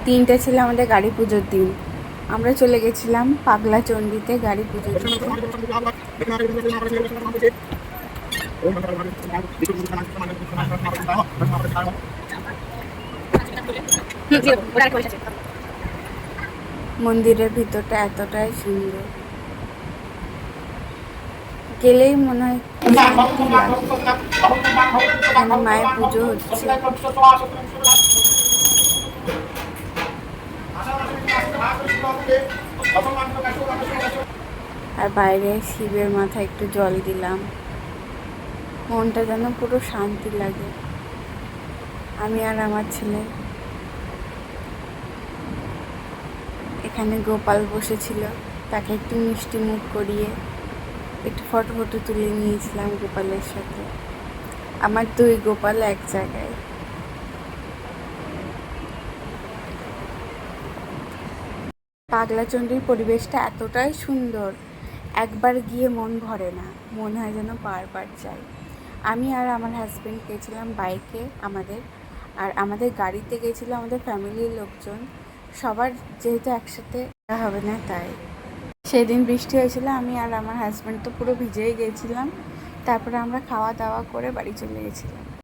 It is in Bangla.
দিনটা ছিল আমাদের গাড়ি পুজোর দিন। আমরা চলে গেছিলাম পাগলা চণ্ডীতে গাড়ি পুজো দিতে। মন্দিরের ভিতরটা এতটাই সুন্দর, গেলেই মনে হয় শান্তি লাগে। এখানে মায়ের পুজো হচ্ছে। আর বাইরে শিবের মাথায় একটু জল দিলাম, মনটা যেন পুরো শান্তি লাগে। আমি আর আমার ছেলে, এখানে গোপাল বসেছিল, তাকে একটু মিষ্টি মুখ করিয়ে একটু ফটো তুলে নিয়েছিলাম গোপালের সাথে। আমার দুই গোপাল এক জায়গায়। পাগলাচণ্ডীর পরিবেশটা এতটাই সুন্দর, একবার গিয়ে মন ভরে না, মনে হয় যেন বারবার যাই। আমি আর আমার হাজব্যান্ড গেছিলাম বাইকে আর আমাদের গাড়িতে গেছিল আমাদের ফ্যামিলির লোকজন। সবার যেহেতু একসাথে হবে না, তাই সেদিন বৃষ্টি হয়েছিল। আমি আর আমার হাজব্যান্ড তো পুরো ভিজেই গেছিলাম। তারপরে আমরা খাওয়া দাওয়া করে বাড়ি চলে গেছিলাম।